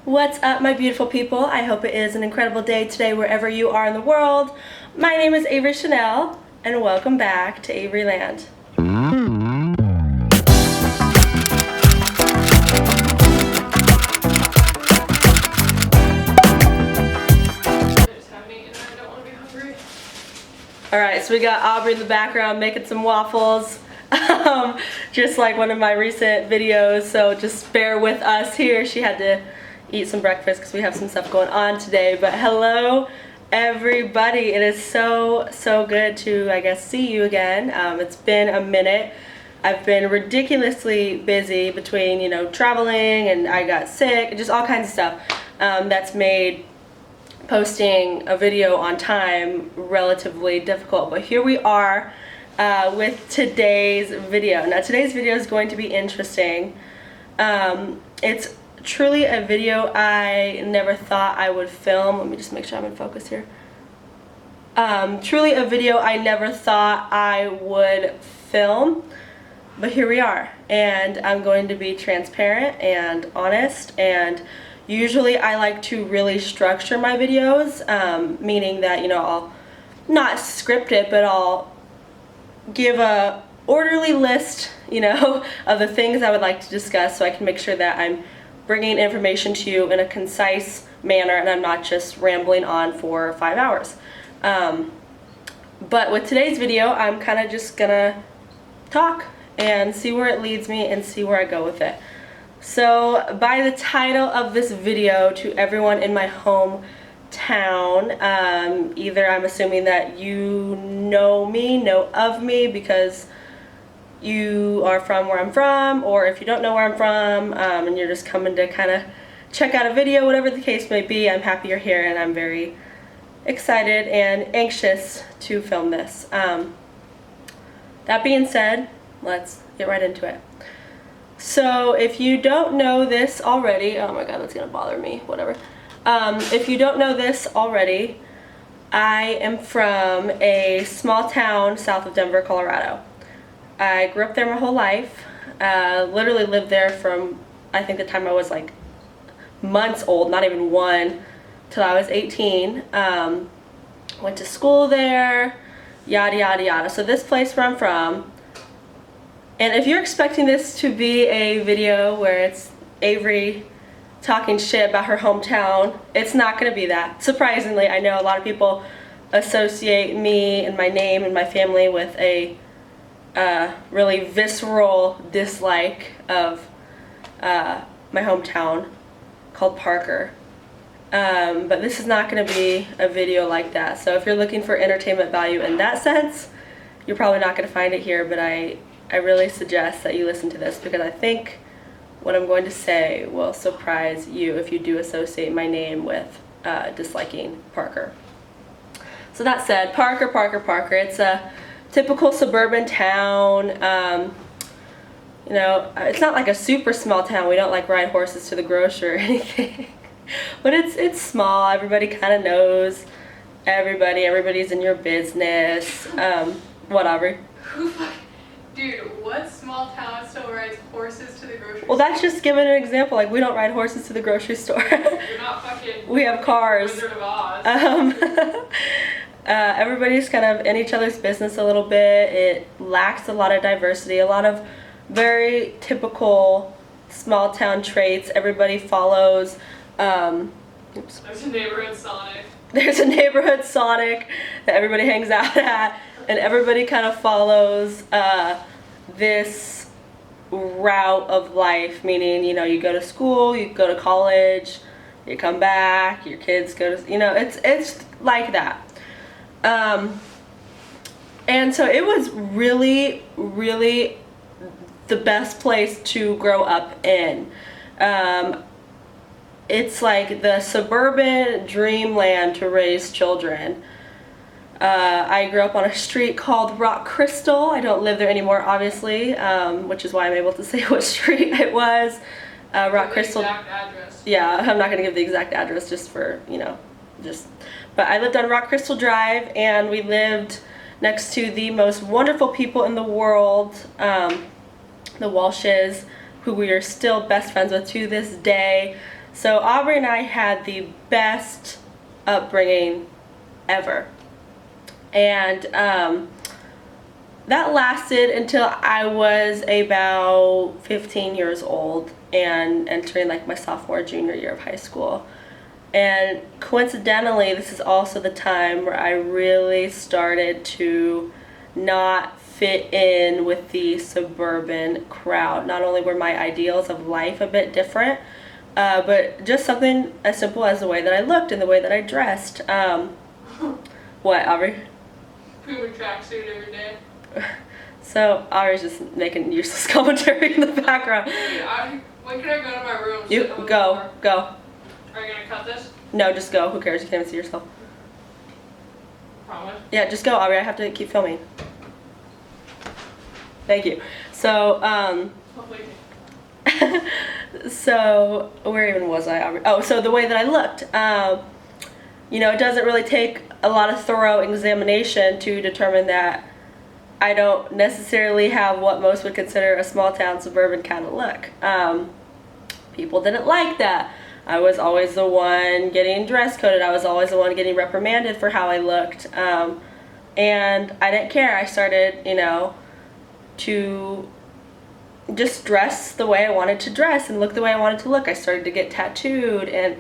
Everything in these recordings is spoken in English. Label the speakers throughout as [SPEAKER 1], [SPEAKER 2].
[SPEAKER 1] What's up, my beautiful people? I hope it is an incredible day today wherever you are in the world. My name is Avree Chanel, and welcome back to Avree Land. Alright, so we got Avree in the background making some waffles, just like one of my recent videos, so just bear with us here. She had to eat some breakfast because we have some stuff going on today. But hello everybody, it is so good to, I guess, see you again. It's been a minute. I've been ridiculously busy between, traveling, and I got sick, and just all kinds of stuff that's made posting a video on time relatively difficult. But here we are with today's video. Now today's video is going to be interesting. It's truly a video I never thought I would film. Let me just make sure I'm in focus here. Truly a video I never thought I would film, but here we are, and I'm going to be transparent and honest. And usually I like to really structure my videos, meaning that, I'll not script it, but I'll give a orderly list, of the things I would like to discuss, so I can make sure that I'm bringing information to you in a concise manner and I'm not just rambling on for 5 hours. But with today's video, I'm kind of just gonna talk and see where it leads me and see where I go with it. So by the title of this video, to everyone in my hometown, either I'm assuming that you know of me because you are from where I'm from, or if you don't know where I'm from and you're just coming to kind of check out a video, whatever the case may be, I'm happy you're here and I'm very excited and anxious to film this. That being said, let's get right into it. So if you don't know this already, oh my god, that's gonna bother me, whatever. If you don't know this already, I am from a small town south of Denver, Colorado. I grew up there my whole life, literally lived there from, I think, the time I was like months old, not even one, till I was 18. Went to school there, yada yada yada. So this place where I'm from, and if you're expecting this to be a video where it's Avree talking shit about her hometown, it's not going to be that. Surprisingly, I know a lot of people associate me and my name and my family with a really visceral dislike of my hometown called Parker. But this is not going to be a video like that. So if you're looking for entertainment value in that sense, you're probably not going to find it here, but I really suggest that you listen to this because I think what I'm going to say will surprise you if you do associate my name with disliking Parker. So that said, Parker, it's a typical suburban town. It's not like a super small town. We don't like ride horses to the grocery or anything. But it's small. Everybody kind of knows everybody. Everybody's in your business. Whatever.
[SPEAKER 2] Dude, what small town still rides horses to the grocery store?
[SPEAKER 1] Well, that's just giving an example. Like, we don't ride horses to the grocery store.
[SPEAKER 2] You're not fucking...
[SPEAKER 1] We have cars.
[SPEAKER 2] Wizard of Oz.
[SPEAKER 1] Everybody's kind of in each other's business a little bit. It lacks a lot of diversity, a lot of very typical small town traits. Everybody follows.
[SPEAKER 2] There's a neighborhood Sonic.
[SPEAKER 1] There's a neighborhood Sonic that everybody hangs out at, and everybody kind of follows this route of life, meaning, you go to school, you go to college, you come back, your kids go to, it's like that. And so it was really the best place to grow up in. It's like the suburban dreamland to raise children. I grew up on a street called Rock Crystal. I don't live there anymore, obviously, which is why I'm able to say what street it was. Rock Crystal.
[SPEAKER 2] Exact address.
[SPEAKER 1] Yeah, I'm not gonna give the exact address just for, but I lived on Rock Crystal Drive, and we lived next to the most wonderful people in the world, the Walshes, who we are still best friends with to this day. So Avree and I had the best upbringing ever. And that lasted until I was about 15 years old and entering like my sophomore, junior year of high school. And coincidentally, this is also the time where I really started to not fit in with the suburban crowd. Not only were my ideals of life a bit different, but just something as simple as the way that I looked and the way that I dressed. What, Avree?
[SPEAKER 2] Puma tracksuit every day.
[SPEAKER 1] So Avree's just making useless commentary in the background.
[SPEAKER 2] Dude, when can I go to my room?
[SPEAKER 1] You go.
[SPEAKER 2] Are you gonna cut this?
[SPEAKER 1] No, just go. Who cares? You can't even see yourself.
[SPEAKER 2] Promise?
[SPEAKER 1] Yeah, just go, Avree. I have to keep filming. Thank you. So,
[SPEAKER 2] Hopefully.
[SPEAKER 1] so where even was I, Avree? Oh, so the way that I looked. It doesn't really take a lot of thorough examination to determine that I don't necessarily have what most would consider a small town suburban kind of look. People didn't like that. I was always the one getting dress coded. I was always the one getting reprimanded for how I looked. And I didn't care. I started, to just dress the way I wanted to dress and look the way I wanted to look. I started to get tattooed, and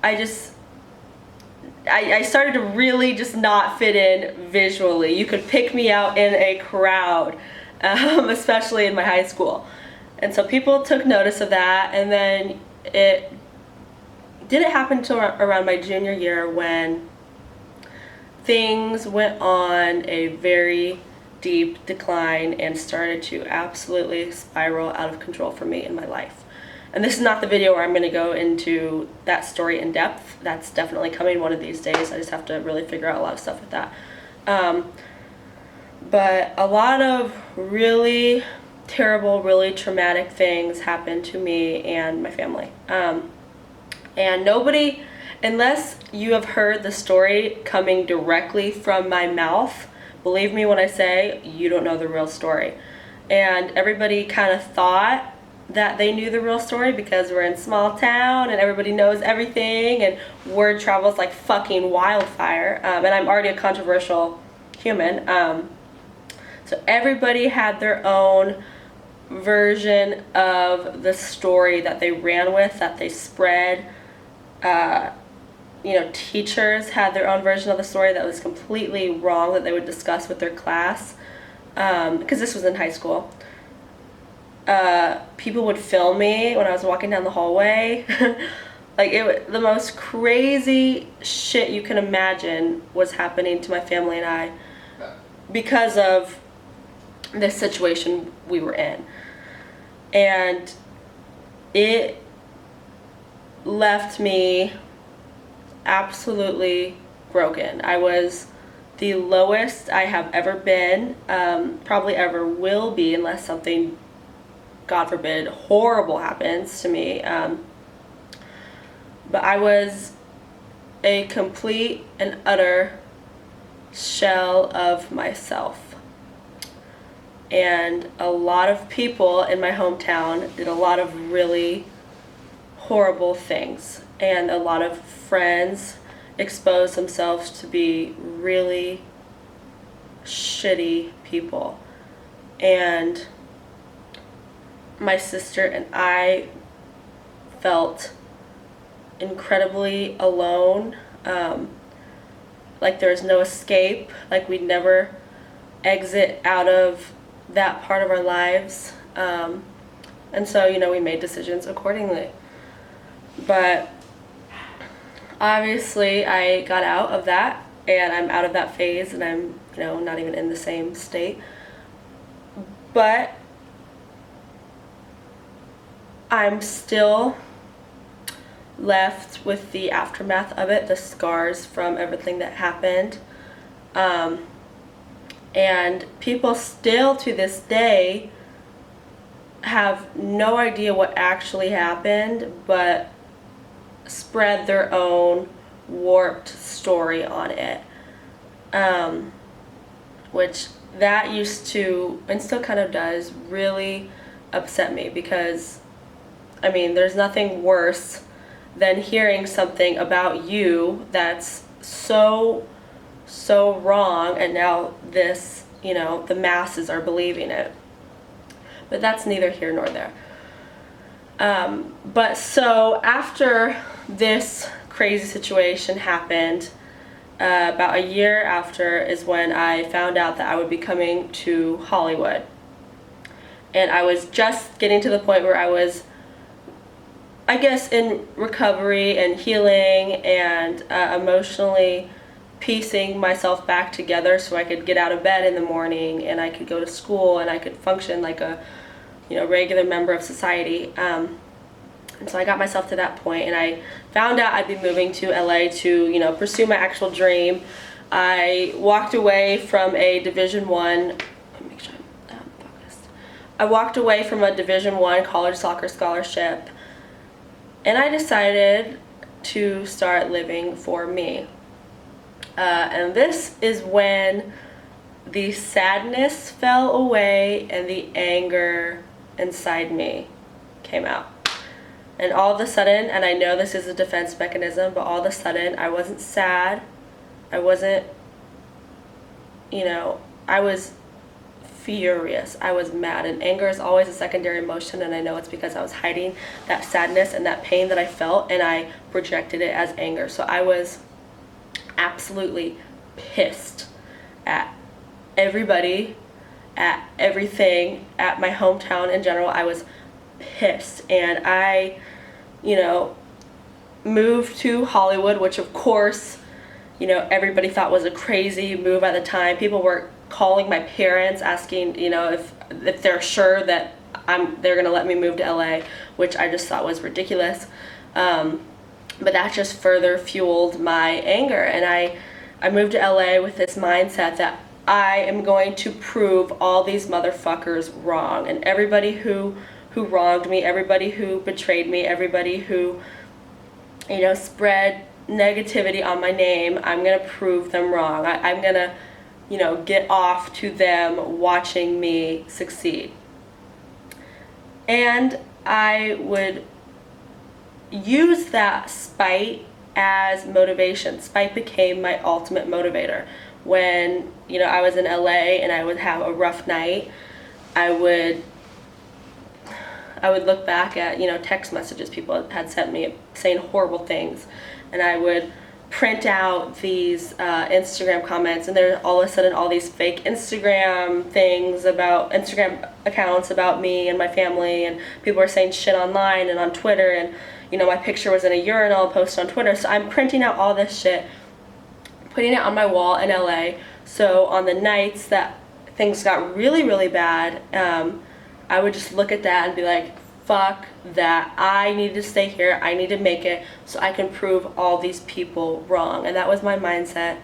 [SPEAKER 1] I started to really just not fit in visually. You could pick me out in a crowd, especially in my high school. And so people took notice of that, and then it didn't happen until around my junior year when things went on a very deep decline and started to absolutely spiral out of control for me in my life. And this is not the video where I'm going to go into that story in depth. That's definitely coming one of these days. I just have to really figure out a lot of stuff with that. But a lot of really terrible, really traumatic things happened to me and my family. And nobody, unless you have heard the story coming directly from my mouth, believe me when I say you don't know the real story. And everybody kind of thought that they knew the real story because we're in small town and everybody knows everything and word travels like fucking wildfire. And I'm already a controversial human. So everybody had their own version of the story that they ran with, that they spread. Teachers had their own version of the story that was completely wrong that they would discuss with their class, because this was in high school. People would film me when I was walking down the hallway. The most crazy shit you can imagine was happening to my family and I because of this situation we were in. And it left me absolutely broken. I was the lowest I have ever been, probably ever will be, unless something, God forbid, horrible happens to me. But I was a complete and utter shell of myself. And a lot of people in my hometown did a lot of really horrible things. And a lot of friends exposed themselves to be really shitty people. And my sister and I felt incredibly alone, like there was no escape, like we'd never exit out of that part of our lives. And so, we made decisions accordingly. But obviously I got out of that, and I'm out of that phase, and I'm, not even in the same state. But I'm still left with the aftermath of it, the scars from everything that happened. And people still to this day have no idea what actually happened, but spread their own warped story on it. Which that used to, and still kind of does, really upset me because, there's nothing worse than hearing something about you that's so wrong, and now this, the masses are believing it. But that's neither here nor there. But so after this crazy situation happened, about a year after is when I found out that I would be coming to Hollywood. And I was just getting to the point where I was, I guess, in recovery and healing and emotionally piecing myself back together so I could get out of bed in the morning and I could go to school and I could function like a regular member of society. And so I got myself to that point, and I found out I'd be moving to LA to pursue my actual dream. I walked away from a Division I. Make sure I'm focused. I walked away from a Division I college soccer scholarship, and I decided to start living for me. And this is when the sadness fell away and the anger inside me came out. And all of a sudden, and I know this is a defense mechanism, but all of a sudden I wasn't sad. I wasn't, I was furious. I was mad. And anger is always a secondary emotion, and I know it's because I was hiding that sadness and that pain that I felt, and I projected it as anger. So I was absolutely pissed at everybody, at everything, at my hometown in general. I was pissed, and I moved to Hollywood, which of course everybody thought was a crazy move at the time. People were calling my parents asking if they're sure that they're gonna let me move to LA, which I just thought was ridiculous. But that just further fueled my anger, and I moved to LA with this mindset that I am going to prove all these motherfuckers wrong, and everybody who wronged me, everybody who betrayed me, everybody who spread negativity on my name, I'm gonna prove them wrong. I'm gonna get off to them watching me succeed. And I would use that spite as motivation. Spite became my ultimate motivator. When I was in LA and I would have a rough night, I would look back at text messages people had sent me saying horrible things, and I would print out these Instagram comments, and there's all of a sudden all these fake Instagram accounts about me and my family, and people were saying shit online and on Twitter, and my picture was in a urinal posted on Twitter. So I'm printing out all this shit, putting it on my wall in LA, so on the nights that things got really, really bad, I would just look at that and be like, fuck that, I need to stay here, I need to make it so I can prove all these people wrong. And that was my mindset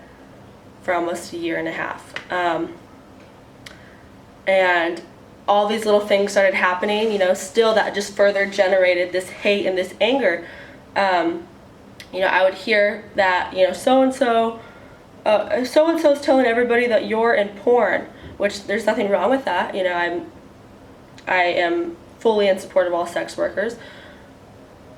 [SPEAKER 1] for almost a year and a half. And all these little things started happening, still that just further generated this hate and this anger. I would hear that, so-and-so's telling everybody that you're in porn, which there's nothing wrong with that. I am fully in support of all sex workers,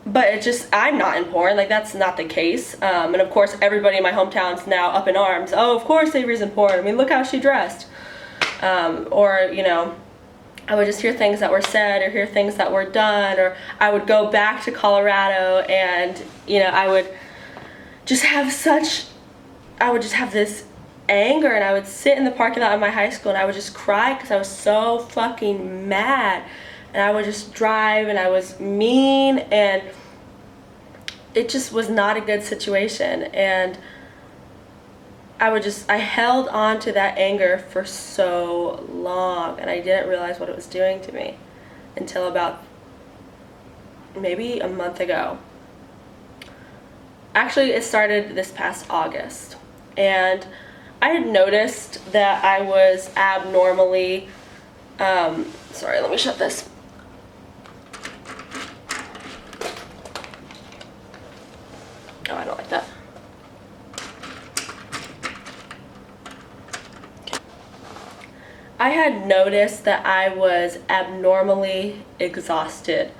[SPEAKER 1] but I'm not in porn. Like, that's not the case. And of course, everybody in my hometown's now up in arms. Oh, of course Avery's in porn. I mean, look how she dressed. I would just hear things that were said or hear things that were done, or I would go back to Colorado and, I would just have this anger, and I would sit in the parking lot of my high school and I would just cry because I was so fucking mad. And I would just drive, and I was mean, and it just was not a good situation. And I held on to that anger for so long, and I didn't realize what it was doing to me until about maybe a month ago. Actually, it started this past August, and I had noticed that I was abnormally, sorry, let me shut this. Oh, I don't like that. I had noticed that I was abnormally exhausted.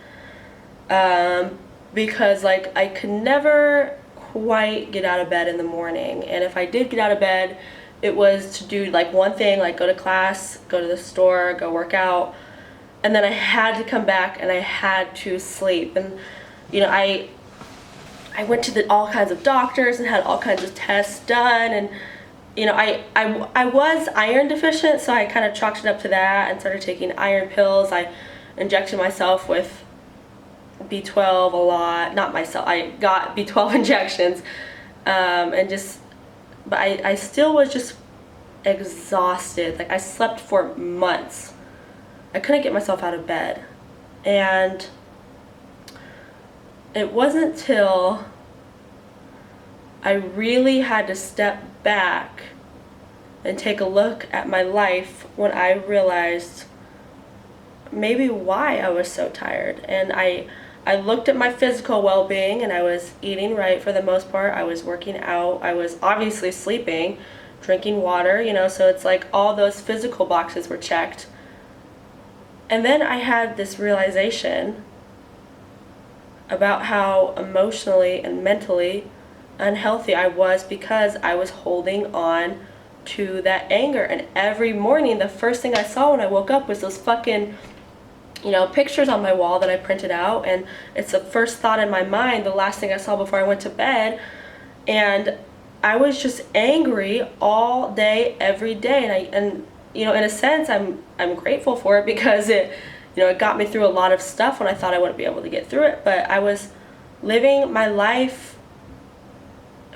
[SPEAKER 1] because like I could never quite get out of bed in the morning. And if I did get out of bed, it was to do like one thing, like go to class, go to the store, go work out, and then I had to come back and I had to sleep. And I went to all kinds of doctors and had all kinds of tests done, and I was iron deficient, so I kind of chalked it up to that and started taking iron pills. I injected myself with B12 a lot. Not myself, I got B12 injections, but I still was just exhausted. Like I slept for months. I couldn't get myself out of bed. And it wasn't till I really had to step back and take a look at my life when I realized maybe why I was so tired. And I looked at my physical well-being, and I was eating right for the most part. I was working out. I was obviously sleeping, drinking water, so it's like all those physical boxes were checked. And then I had this realization about how emotionally and mentally unhealthy I was because I was holding on to that anger. And every morning, the first thing I saw when I woke up was those fucking pictures on my wall that I printed out, and it's the first thought in my mind, the last thing I saw before I went to bed. And I was just angry all day, every day. And in a sense, I'm grateful for it, because it got me through a lot of stuff when I thought I wouldn't be able to get through it. But I was living my life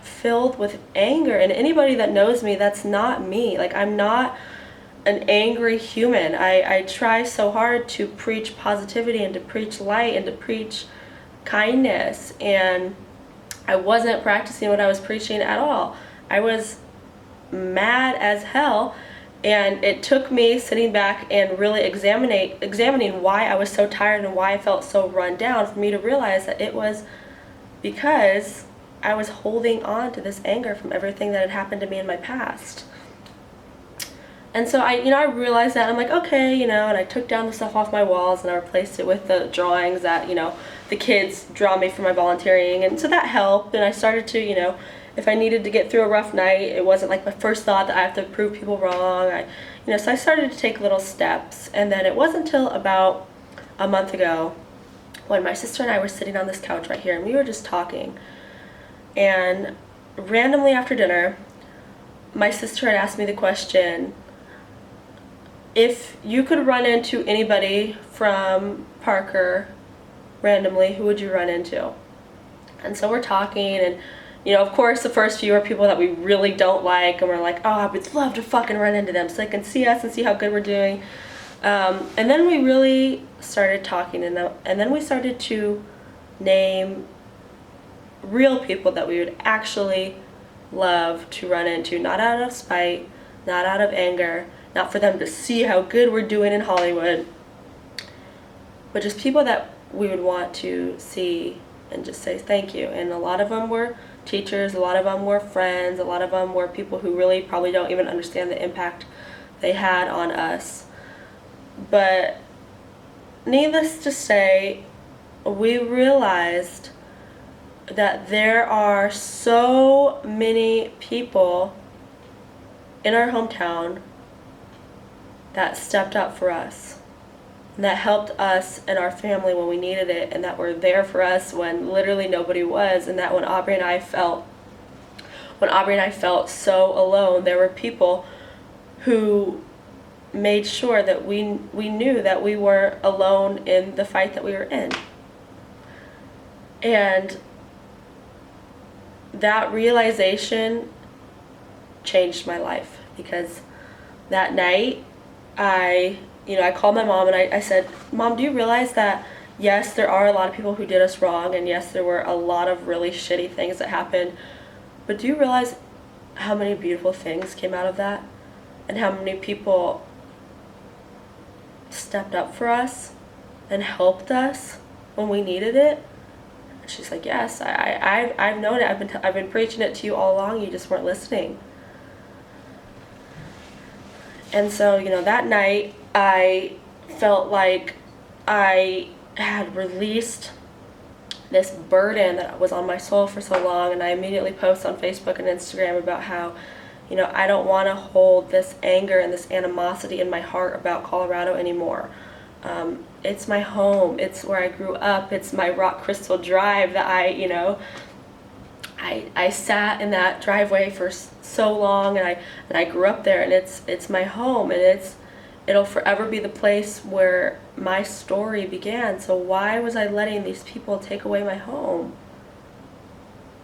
[SPEAKER 1] filled with anger, and anybody that knows me, that's not me. Like, I'm not an angry human. I try so hard to preach positivity and to preach light and to preach kindness, and I wasn't practicing what I was preaching at all. I was mad as hell, and it took me sitting back and really examining why I was so tired and why I felt so run down for me to realize that it was because I was holding on to this anger from everything that had happened to me in my past. And so I realized that. I'm like, okay, and I took down the stuff off my walls and I replaced it with the drawings that, the kids draw me for my volunteering. And so that helped. And I started to, if I needed to get through a rough night, it wasn't like my first thought that I have to prove people wrong. So I started to take little steps. And then it wasn't until about a month ago when my sister and I were sitting on this couch right here, and we were just talking. And randomly after dinner, my sister had asked me the question, if you could run into anybody from Parker randomly, who would you run into? And so we're talking, and of course the first few are people that we really don't like, and we're like, oh, I would love to fucking run into them so they can see us and see how good we're doing. And then we really started talking, and then we started to name real people that we would actually love to run into, not out of spite, not out of anger, not for them to see how good we're doing in Hollywood, but just people that we would want to see and just say thank you. And a lot of them were teachers, a lot of them were friends, a lot of them were people who really probably don't even understand the impact they had on us. But needless to say, we realized that there are so many people in our hometown that stepped up for us, and that helped us and our family when we needed it, and that were there for us when literally nobody was. And that when Avree and I felt so alone, there were people who made sure that we knew that we weren't alone in the fight that we were in. And that realization changed my life, because that night I called my mom and I said, Mom, do you realize that yes, there are a lot of people who did us wrong, and yes, there were a lot of really shitty things that happened, but do you realize how many beautiful things came out of that, and how many people stepped up for us and helped us when we needed it? And she's like, yes, I've known it. I've been preaching it to you all along. You just weren't listening. And so, that night I felt like I had released this burden that was on my soul for so long, and I immediately post on Facebook and Instagram about how, I don't want to hold this anger and this animosity in my heart about Colorado anymore. It's my home. It's where I grew up. It's my rock crystal drive that I sat in that driveway for so long, and I grew up there, and it's my home, and it'll forever be the place where my story began. So why was I letting these people take away my home?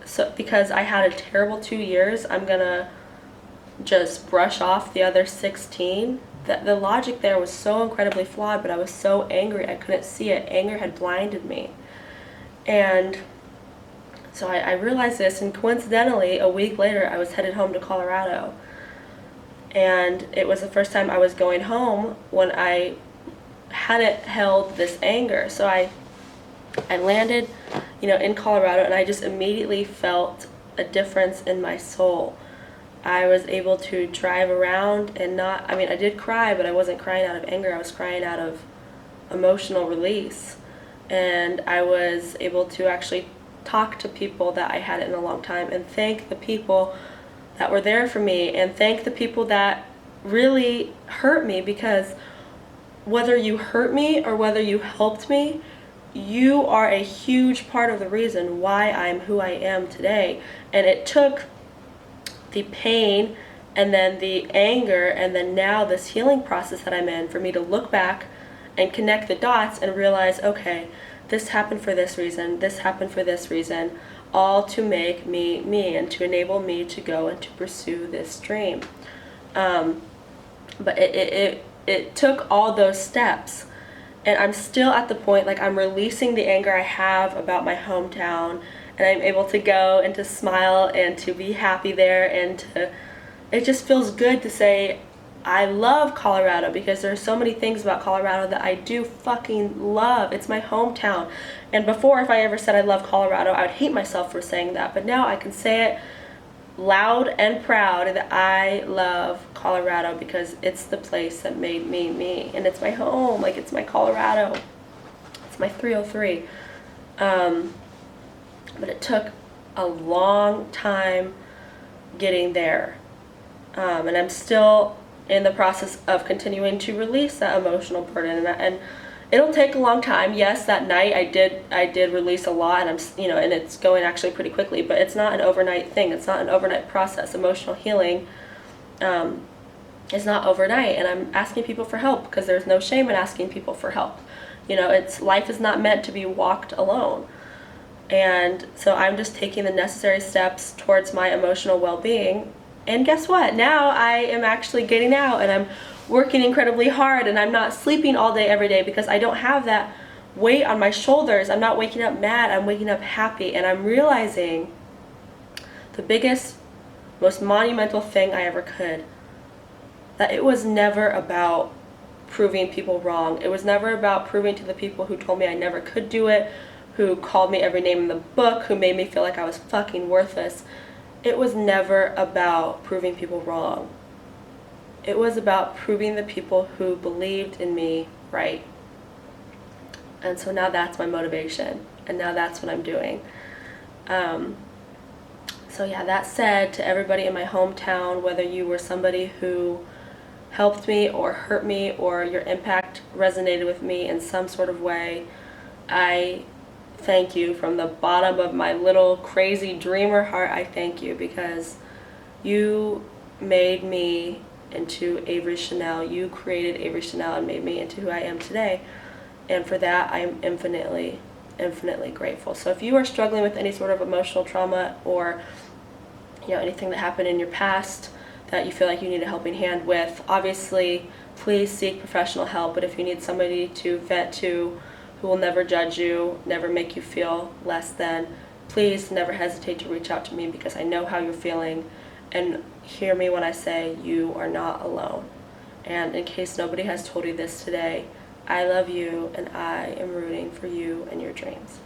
[SPEAKER 1] So because I had a terrible 2 years, I'm gonna just brush off the other 16? The logic there was so incredibly flawed, but I was so angry I couldn't see it. Anger had blinded me. And so I realized this, and coincidentally, a week later, I was headed home to Colorado. And it was the first time I was going home when I hadn't held this anger. So I landed, in Colorado, and I just immediately felt a difference in my soul. I was able to drive around and I did cry, but I wasn't crying out of anger. I was crying out of emotional release. And I was able to actually talk to people that I hadn't in a long time, and thank the people that were there for me, and thank the people that really hurt me, because whether you hurt me or whether you helped me, you are a huge part of the reason why I'm who I am today. And it took the pain and then the anger and then now this healing process that I'm in for me to look back and connect the dots and realize, okay, this happened for this reason, this happened for this reason, all to make me me and to enable me to go and to pursue this dream. But it took all those steps, and I'm still at the point, like, I'm releasing the anger I have about my hometown, and I'm able to go and to smile and to be happy there, and it just feels good to say I love Colorado, because there are so many things about Colorado that I do fucking love. It's my hometown. And before, if I ever said I love Colorado, I would hate myself for saying that. But now I can say it loud and proud that I love Colorado, because it's the place that made me me. And it's my home. Like, it's my Colorado. It's my 303. But it took a long time getting there. And I'm still in the process of continuing to release that emotional burden, and it'll take a long time. Yes, that night I did release a lot, and and it's going actually pretty quickly, but it's not an overnight thing. It's not an overnight process. Emotional healing is not overnight, and I'm asking people for help, because there's no shame in asking people for help. Life is not meant to be walked alone. And so I'm just taking the necessary steps towards my emotional well-being. And guess what? Now I am actually getting out, and I'm working incredibly hard, and I'm not sleeping all day every day, because I don't have that weight on my shoulders. I'm not waking up mad. I'm waking up happy, and I'm realizing the biggest, most monumental thing I ever could, that it was never about proving people wrong. It was never about proving to the people who told me I never could do it, who called me every name in the book, who made me feel like I was fucking worthless. It was never about proving people wrong. It was about proving the people who believed in me right. And so now that's my motivation, and now that's what I'm doing. So yeah, that said, to everybody in my hometown, whether you were somebody who helped me or hurt me, or your impact resonated with me in some sort of way, I thank you from the bottom of my little crazy dreamer heart. I thank you, because you made me into Avree Chanel. You created Avree Chanel and made me into who I am today. And for that, I am infinitely, infinitely grateful. So if you are struggling with any sort of emotional trauma, or anything that happened in your past that you feel like you need a helping hand with, obviously, please seek professional help. But if you need somebody to vent to, who will never judge you, never make you feel less than, please never hesitate to reach out to me, because I know how you're feeling, and hear me when I say you are not alone. And in case nobody has told you this today, I love you, and I am rooting for you and your dreams.